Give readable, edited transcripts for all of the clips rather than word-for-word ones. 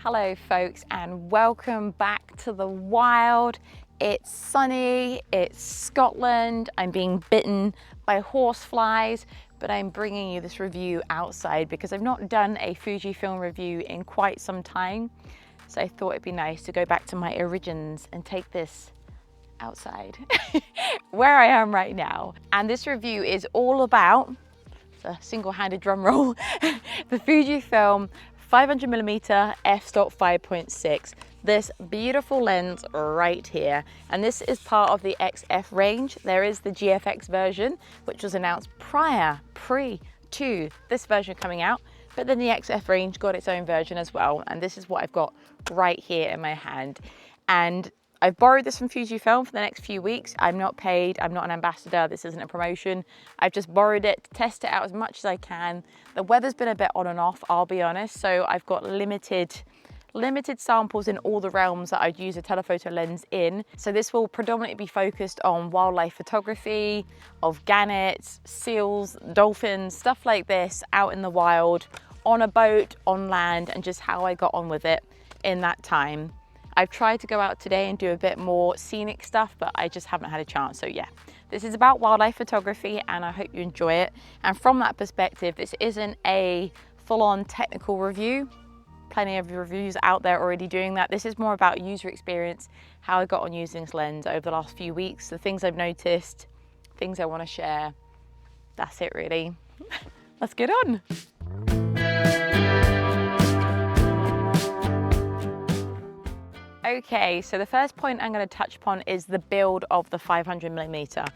Hello folks, and welcome back to the wild. It's sunny, it's Scotland, I'm being bitten by horseflies, but I'm bringing you this review outside because I've not done a Fujifilm review in quite some time. So I thought it'd be nice to go back to my origins and take this outside, where I am right now. And this review is all about, it's a single-handed drum roll, the Fujifilm 500mm f/5.6. This beautiful lens right here. And this is part of the XF range. There is the GFX version, which was announced pre to this version coming out. But then the XF range got its own version as well. And this is what I've got right here in my hand. And I've borrowed this from Fujifilm for the next few weeks. I'm not paid, I'm not an ambassador, this isn't a promotion. I've just borrowed it to test it out as much as I can. The weather's been a bit on and off, I'll be honest, so I've got limited samples in all the realms that I'd use a telephoto lens in. So this will predominantly be focused on wildlife photography, of gannets, seals, dolphins, stuff like this out in the wild, on a boat, on land, and just how I got on with it in that time. I've tried to go out today and do a bit more scenic stuff, but I just haven't had a chance. So yeah, this is about wildlife photography and I hope you enjoy it. And from that perspective, this isn't a full-on technical review. Plenty of reviews out there already doing that. This is more about user experience, how I got on using this lens over the last few weeks, the things I've noticed, things I want to share. That's it really. Let's get on. Okay, so the first point I'm going to touch upon is the build of the 500mm.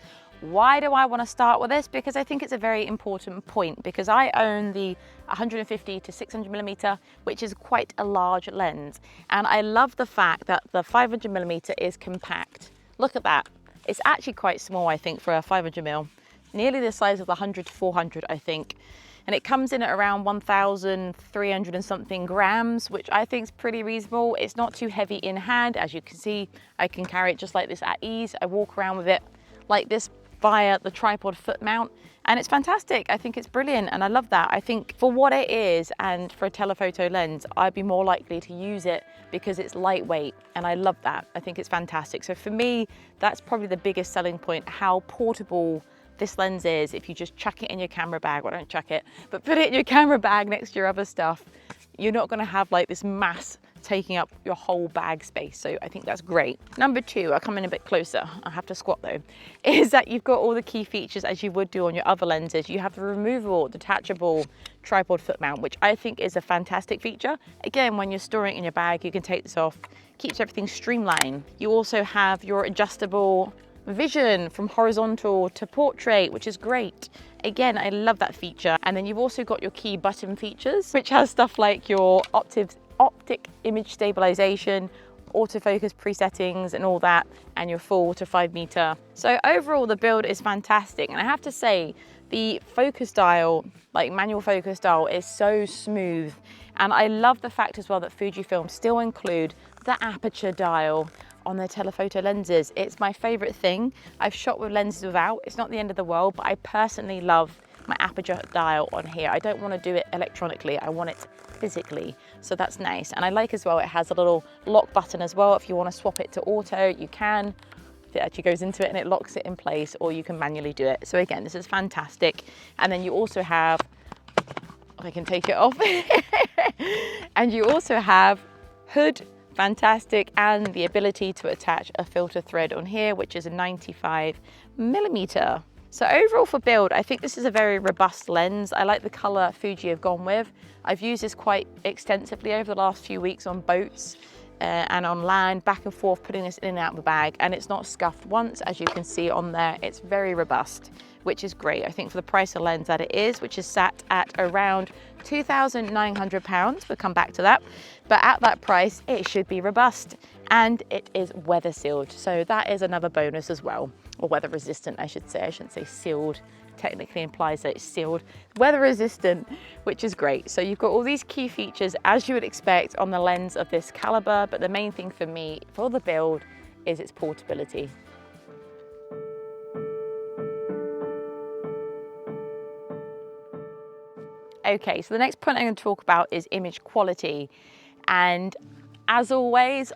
Why do I want to start with this? Because I think it's a very important point, because I own the 150 to 600mm, which is quite a large lens. And I love the fact that the 500mm is compact. Look at that. It's actually quite small, I think, for a 500mm. Nearly the size of the 100 to 400, I think. And it comes in at around 1,300 and something grams, which I think is pretty reasonable. It's not too heavy in hand. As you can see, I can carry it just like this at ease. I walk around with it like this via the tripod foot mount, and it's fantastic. I think it's brilliant, and I love that. I think for what it is, and for a telephoto lens, I'd be more likely to use it because it's lightweight, and I love that. I think it's fantastic. So for me, that's probably the biggest selling point, how portable this lens is. If you just chuck it in your camera bag, well, don't chuck it, but put it in your camera bag next to your other stuff, you're not going to have like this mass taking up your whole bag space. So I think that's great. Number two, I'll come in a bit closer, I have to squat though, is that you've got all the key features as you would do on your other lenses. You have the removable, detachable tripod foot mount, which I think is a fantastic feature. Again, when you're storing it in your bag, you can take this off, keeps everything streamlined. You also have your adjustable vision from horizontal to portrait, which is great. Again, I love that feature. And then you've also got your key button features, which has stuff like your optic image stabilization, autofocus presettings and all that, and your 4 to 5 meter. So overall, the build is fantastic. And I have to say, the focus dial, like manual focus dial, is so smooth. And I love the fact as well that Fujifilm still include the aperture dial on their telephoto lenses. It's my favorite thing. I've shot with lenses without. It's not the end of the world, but I personally love my aperture dial on here. I don't want to do it electronically. I want it physically. So that's nice. And I like as well, it has a little lock button as well. If you want to swap it to auto, you can. It actually goes into it and it locks it in place, or you can manually do it. So again, this is fantastic. And then you also have, I can take it off. And you also have hood, fantastic, and the ability to attach a filter thread on here, which is a 95mm. So overall for build, I think this is a very robust lens. I like the color Fuji have gone with. I've used this quite extensively over the last few weeks on boats and on land, back and forth, putting this in and out of the bag, and it's not scuffed once, as you can see on there. It's very robust, which is great. I think for the price of lens that it is, which is sat at around £2,900, we'll come back to that. But at that price, it should be robust, and it is weather sealed. So that is another bonus as well, or weather resistant, I should say. I shouldn't say sealed, technically implies that it's sealed. Weather resistant, which is great. So you've got all these key features as you would expect on the lens of this caliber, but the main thing for me for the build is its portability. Okay, so the next point I'm going to talk about is image quality. And as always,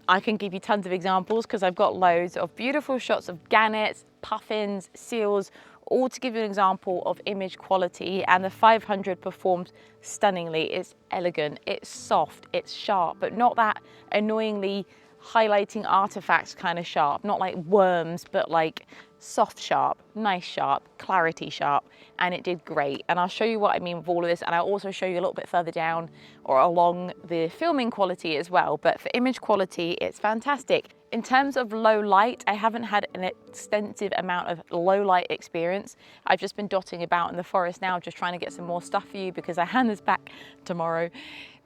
I can give you tons of examples because I've got loads of beautiful shots of gannets, puffins, seals, all to give you an example of image quality. And the 500 performs stunningly. It's elegant, it's soft, it's sharp, but not that annoyingly highlighting artifacts kind of sharp, not like worms, but like soft sharp, nice sharp, clarity sharp, and it did great. And I'll show you what I mean with all of this, and I'll also show you a little bit further down or along the filming quality as well. But for image quality, it's fantastic. In terms of low light, I haven't had an extensive amount of low light experience. I've just been dotting about in the forest now, just trying to get some more stuff for you because I hand this back tomorrow,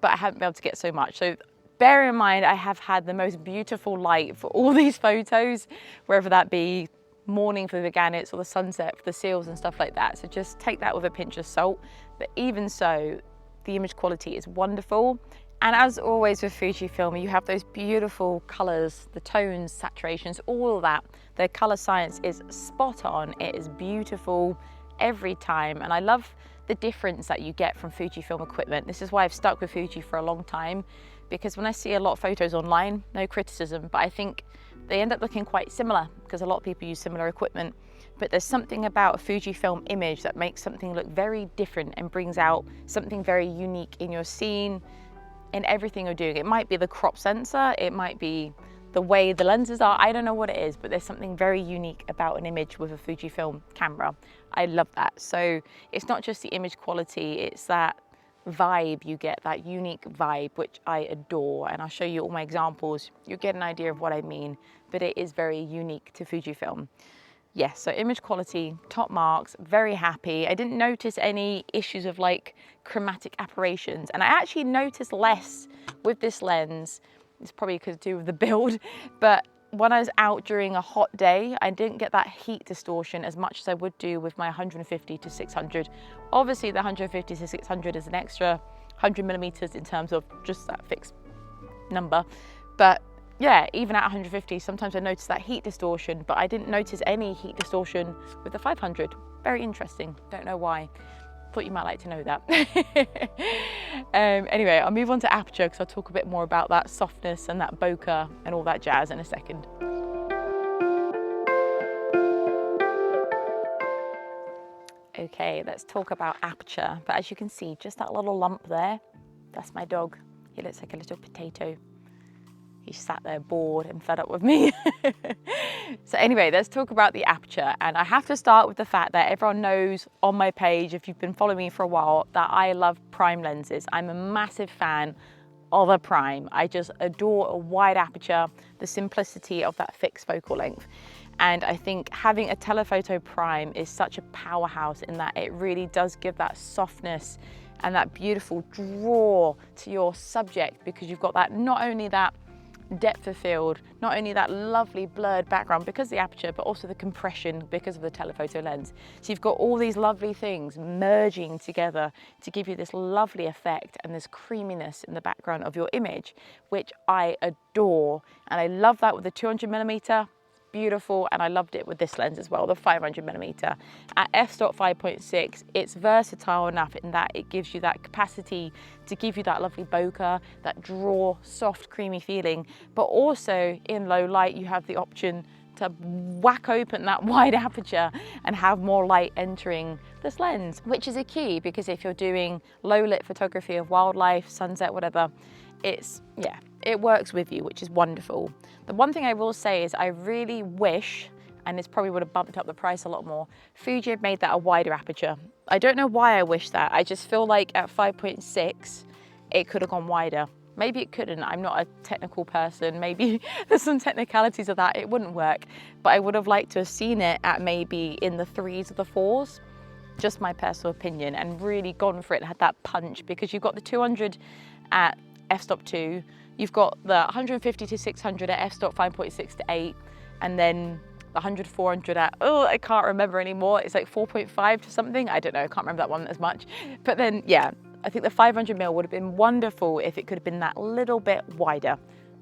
but I haven't been able to get so much. So bear in mind, I have had the most beautiful light for all these photos, wherever that be morning for the gannets or the sunset for the seals and stuff like that. So just take that with a pinch of salt. But even so, the image quality is wonderful. And as always with Fujifilm, you have those beautiful colors, the tones, saturations, all of that. The color science is spot on. It is beautiful every time. And I love the difference that you get from Fujifilm equipment. This is why I've stuck with Fuji for a long time, because when I see a lot of photos online, no criticism, but I think they end up looking quite similar because a lot of people use similar equipment. But there's something about a Fujifilm image that makes something look very different and brings out something very unique in your scene, in everything you're doing. It might be the crop sensor, it might be the way the lenses are, I don't know what it is, but there's something very unique about an image with a Fujifilm camera. I love that. So it's not just the image quality, it's that vibe you get, that unique vibe, which I adore. And I'll show you all my examples. You'll get an idea of what I mean, but it is very unique to Fujifilm. Yes, so image quality, top marks, very happy. I didn't notice any issues of like chromatic aberrations, and I actually noticed less with this lens. It's probably because to do with the build, but when I was out during a hot day, I didn't get that heat distortion as much as I would do with my 150 to 600. Obviously the 150 to 600 is an extra 100mm in terms of just that fixed number. But yeah, even at 150, sometimes I notice that heat distortion, but I didn't notice any heat distortion with the 500. Very interesting, don't know why. Thought you might like to know that. Anyway, I'll move on to aperture because I'll talk a bit more about that softness and that bokeh and all that jazz in a second. Okay, let's talk about aperture. But as you can see, just that little lump there, that's my dog. He looks like a little potato. He sat there bored and fed up with me. So anyway, let's talk about the aperture. And I have to start with the fact that everyone knows on my page, if you've been following me for a while, that I love prime lenses. I'm a massive fan of a prime. I just adore a wide aperture, the simplicity of that fixed focal length. And I think having a telephoto prime is such a powerhouse in that it really does give that softness and that beautiful draw to your subject, because you've got that, not only that depth of field, not only that lovely blurred background because of the aperture, but also the compression because of the telephoto lens. So you've got all these lovely things merging together to give you this lovely effect and this creaminess in the background of your image, which I adore. And I love that with the 200mm. Beautiful, and I loved it with this lens as well, the 500mm. At f-stop 5.6, it's versatile enough in that it gives you that capacity to give you that lovely bokeh, that draw, soft, creamy feeling, but also in low light, you have the option to whack open that wide aperture and have more light entering this lens, which is a key, because if you're doing low lit photography of wildlife, sunset, whatever, it works with you, which is wonderful. The one thing I will say is I really wish, and this probably would have bumped up the price a lot more, Fuji had made that a wider aperture. I don't know why I wish that. I just feel like at 5.6, it could have gone wider. Maybe it couldn't. I'm not a technical person. Maybe there's some technicalities of that. It wouldn't work. But I would have liked to have seen it at maybe in the 3s or the 4s. Just my personal opinion, and really gone for it and had that punch, because you've got the 200 at f-stop 2, you've got the 150 to 600 at f-stop 5.6 to 8, and then the 100 400 at, oh, I can't remember anymore, it's like 4.5 to something, I don't know, I can't remember that one as much. But then, yeah, I think the 500mm would have been wonderful if it could have been that little bit wider.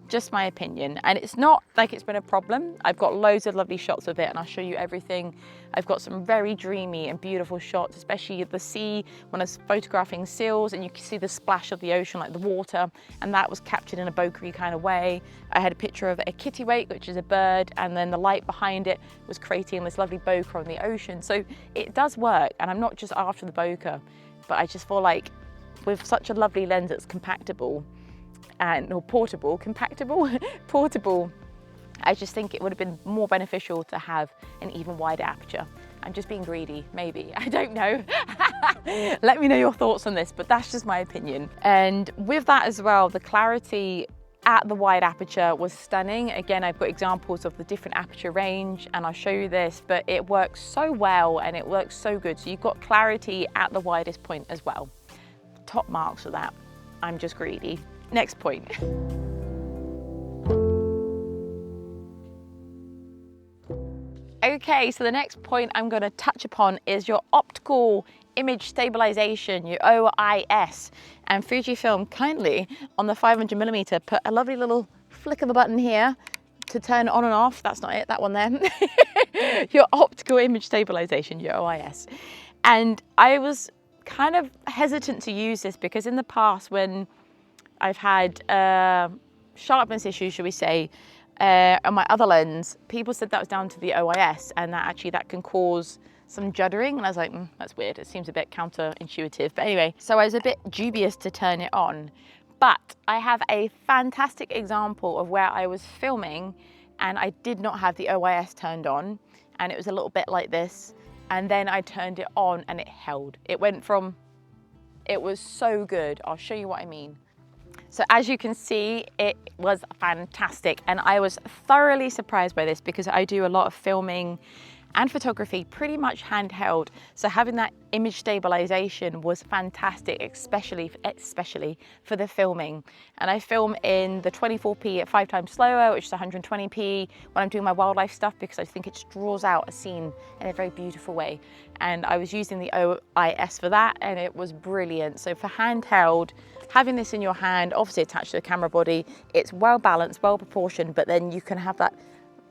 Just my opinion. And it's not like it's been a problem. I've got loads of lovely shots of it and I'll show you everything. I've got some very dreamy and beautiful shots, especially of the sea when I was photographing seals, and you can see the splash of the ocean, like the water, and that was captured in a bokeh kind of way. I had a picture of a kittiwake, which is a bird, and then the light behind it was creating this lovely bokeh on the ocean. So it does work, and I'm not just after the bokeh, but I just feel like with such a lovely lens that's compactable, or portable, portable, I just think it would have been more beneficial to have an even wider aperture. I'm just being greedy, maybe, I don't know. Let me know your thoughts on this, but that's just my opinion. And with that as well, the clarity at the wide aperture was stunning. Again, I've got examples of the different aperture range and I'll show you this, but it works so well and it works so good. So you've got clarity at the widest point as well. Top marks for that. I'm just greedy. Next point. Okay, so the next point I'm going to touch upon is your optical image stabilization, your OIS. And Fujifilm kindly, on the 500mm, put a lovely little flick of a button here to turn on and off. That's not it, that one there. Your optical image stabilization, your OIS. And I was kind of hesitant to use this because in the past when I've had sharpness issues, shall we say, on my other lens, people said that was down to the OIS and that actually that can cause some juddering. And I was like, that's weird. It seems a bit counterintuitive. But anyway, so I was a bit dubious to turn it on. But I have a fantastic example of where I was filming and I did not have the OIS turned on. And it was a little bit like this. And then I turned it on and it held. It went from, it was so good. I'll show you what I mean. So as you can see, it was fantastic. And I was thoroughly surprised by this because I do a lot of filming and photography pretty much handheld. So having that image stabilization was fantastic, especially for the filming. And I film in the 24p at 5 times slower, which is 120p when I'm doing my wildlife stuff because I think it draws out a scene in a very beautiful way. And I was using the OIS for that and it was brilliant. So for handheld, having this in your hand, obviously attached to the camera body, it's well balanced, well proportioned, but then you can have that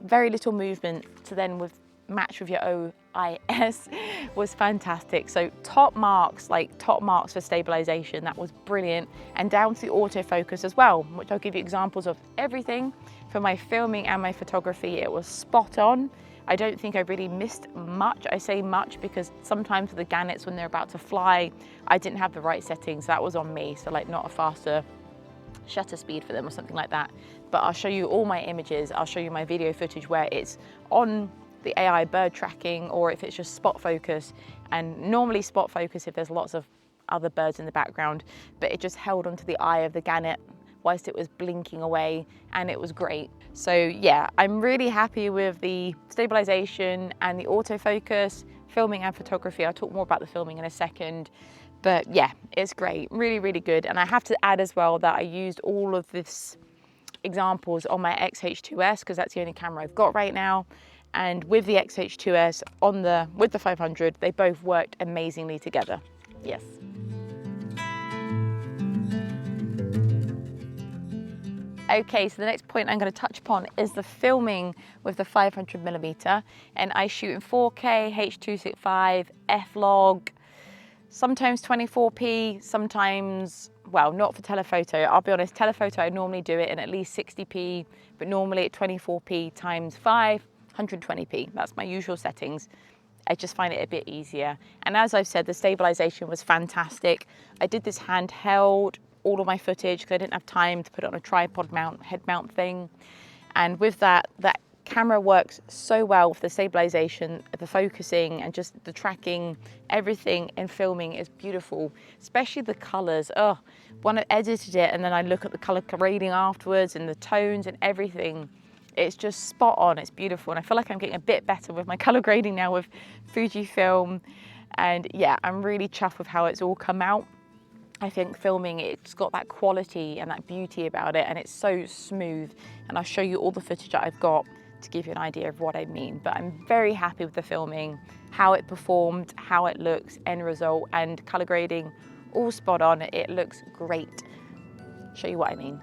very little movement to then match with your OIS was fantastic. So top marks for stabilization. That was brilliant. And down to the autofocus as well, which I'll give you examples of everything for my filming and my photography. It was spot on. I don't think I really missed much. I say much because sometimes with the gannets when they're about to fly, I didn't have the right settings. That was on me. So like not a faster shutter speed for them or something like that. But I'll show you all my images. I'll show you my video footage where it's on the AI bird tracking or if it's just spot focus, and normally spot focus if there's lots of other birds in the background, but it just held onto the eye of the gannet whilst it was blinking away and it was great. So yeah, I'm really happy with the stabilization and the autofocus, filming and photography. I'll talk more about the filming in a second, but yeah, it's great, really, really good. And I have to add as well that I used all of this examples on my X-H2s because that's the only camera I've got right now. And with the X-H2s with the 500, they both worked amazingly together. Yes. Okay, so the next point I'm going to touch upon is the filming with the 500mm, and I shoot in 4K, H.265, f-log, sometimes 24p, sometimes, well, not for telephoto. I'll be honest, telephoto I normally do it in at least 60p, but normally at 24p times 5. 120p, that's my usual settings. I just find it a bit easier. And as I've said, the stabilization was fantastic. I did this handheld, all of my footage, because I didn't have time to put it on a tripod mount, head mount thing. And with that camera works so well with the stabilization, the focusing, and just the tracking. Everything in filming is beautiful, especially the colors. Oh, when I edited it and then I look at the color grading afterwards and the tones and everything, it's just spot on, it's beautiful. And I feel like I'm getting a bit better with my color grading now with Fujifilm. And yeah, I'm really chuffed with how it's all come out. I think filming, it's got that quality and that beauty about it, and it's so smooth. And I'll show you all the footage that I've got to give you an idea of what I mean. But I'm very happy with the filming, how it performed, how it looks, end result, and color grading, all spot on. It looks great. Show you what I mean.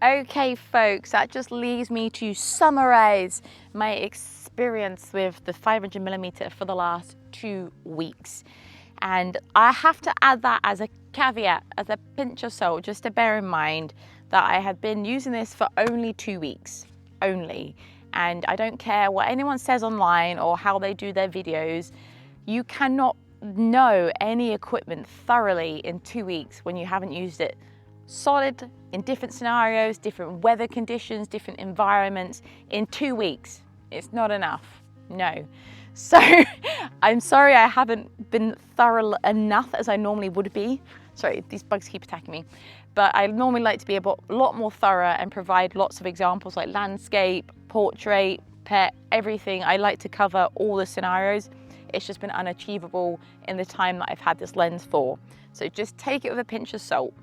Okay folks, that just leaves me to summarize my experience with the 500mm for the last 2 weeks. And I have to add that as a caveat, as a pinch of salt, just to bear in mind that I have been using this for only 2 weeks, only. And I don't care what anyone says online or how they do their videos, you cannot know any equipment thoroughly in 2 weeks when you haven't used it solid in different scenarios, different weather conditions, different environments in 2 weeks. It's not enough, no. So I'm sorry I haven't been thorough enough as I normally would be. Sorry, these bugs keep attacking me. But I normally like to be a lot more thorough and provide lots of examples like landscape, portrait, pet, everything. I like to cover all the scenarios. It's just been unachievable in the time that I've had this lens for. So just take it with a pinch of salt.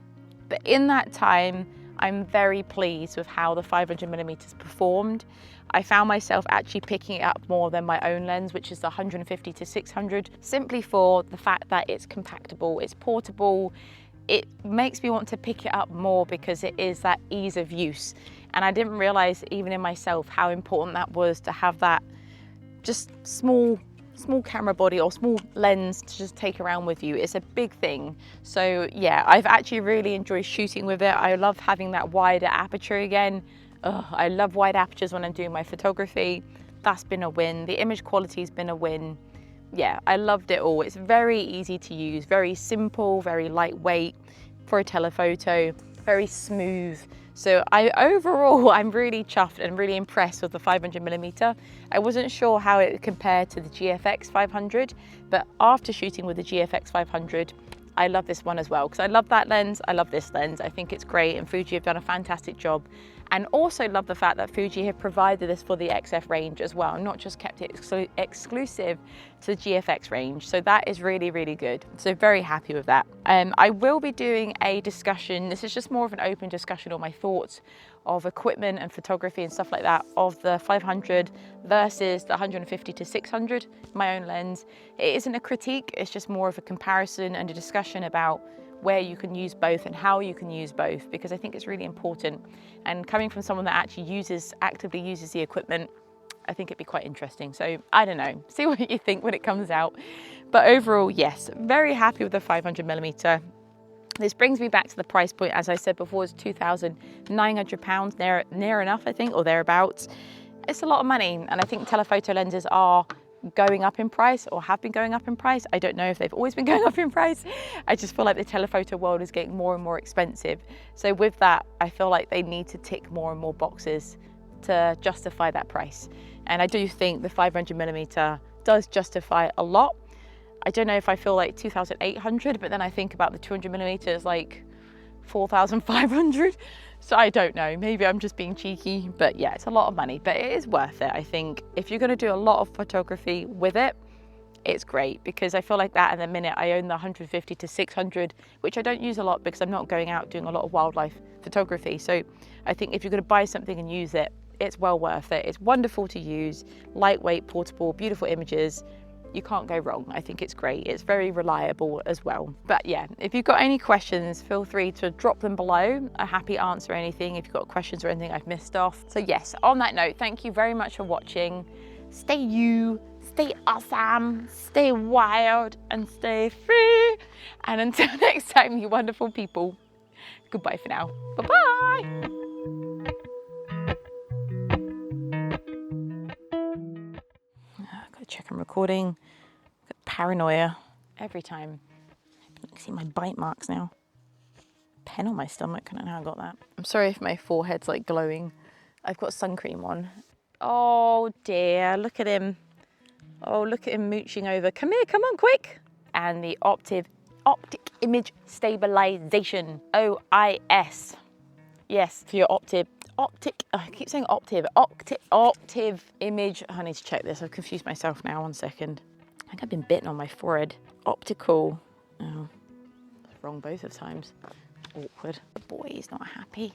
But in that time, I'm very pleased with how the 500mm performed. I found myself actually picking it up more than my own lens, which is the 150-600, simply for the fact that it's compactable, it's portable. It makes me want to pick it up more because it is that ease of use. And I didn't realize even in myself how important that was to have that just small camera body or small lens to just take around with you. It's a big thing. So yeah, I've actually really enjoyed shooting with it. I love having that wider aperture again. I love wide apertures when I'm doing my photography. That's been a win. The image quality's been a win. Yeah, I loved it all. It's very easy to use, very simple, very lightweight for a telephoto, very smooth. So overall, I'm really chuffed and really impressed with the 500mm. I wasn't sure how it would compare to the GFX 500, but after shooting with the GFX 500, I love this one as well, because I love that lens, I love this lens. I think it's great, and Fuji have done a fantastic job. And also love the fact that Fuji have provided this for the XF range as well, not just kept it exclusive to the GFX range. So that is really, really good. So very happy with that. I will be doing a discussion. This is just more of an open discussion on my thoughts of equipment and photography and stuff like that, of the 500 versus the 150-600, my own lens. It isn't a critique, it's just more of a comparison and a discussion about where you can use both and how you can use both, because I think it's really important. And coming from someone that actually actively uses the equipment, I think it'd be quite interesting. So I don't know, see what you think when it comes out. But overall, yes, very happy with the 500mm. This brings me back to the price point, as I said before, it's £2,900, near enough, I think, or thereabouts. It's a lot of money, and I think telephoto lenses are going up in price, or have been going up in price. I don't know if they've always been going up in price. I just feel like the telephoto world is getting more and more expensive. So with that, I feel like they need to tick more and more boxes to justify that price. And I do think the 500mm does justify a lot. I don't know if I feel like 2,800, but then I think about the 200mm is like 4,500. So I don't know, maybe I'm just being cheeky, but yeah, it's a lot of money, but it is worth it. I think if you're gonna do a lot of photography with it, it's great, because I feel like that in the minute I own the 150-600, which I don't use a lot because I'm not going out doing a lot of wildlife photography. So I think if you're gonna buy something and use it, it's well worth it. It's wonderful to use, lightweight, portable, beautiful images. You can't go wrong. I think it's great. It's very reliable as well. But yeah, if you've got any questions, feel free to drop them below. I'm happy to answer anything if you've got questions or anything I've missed off. So yes, on that note, thank you very much for watching. Stay you, stay awesome, stay wild, and stay free. And until next time, you wonderful people, goodbye for now. Bye-bye. Check I'm recording. Got paranoia every time. I can see my bite marks now. Pen on my stomach, I don't know how I got that. I'm sorry if my forehead's like glowing. I've got sun cream on. Oh dear, look at him. Oh, look at him mooching over. Come here, come on, quick. And the optic image stabilization, OIS. Yes, for your I keep saying octave image. I need to check this. I've confused myself now. 1 second. I think I've been bitten on my forehead. Optical. Oh, that's wrong both of times. Awkward. The boy is not happy.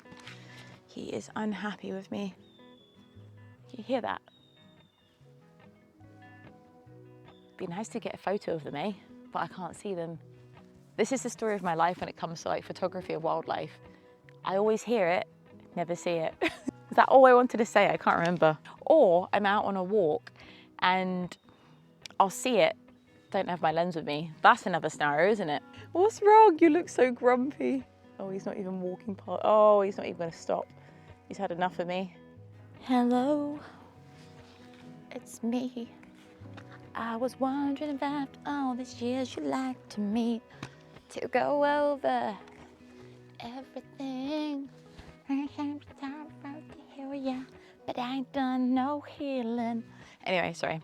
He is unhappy with me. Do you hear that? Be nice to get a photo of them, eh? But I can't see them. This is the story of my life when it comes to like photography of wildlife. I always hear it, never see it. Is that all I wanted to say? I can't remember. Or I'm out on a walk and I'll see it, don't have my lens with me. That's another scenario, isn't it? What's wrong? You look so grumpy. Oh, he's not even walking past. Oh, he's not even gonna stop. He's had enough of me. Hello, it's me. I was wondering if after all these years you'd like to meet, to go over everything. I have time to hear ya, but I ain't done no healing. Anyway, sorry.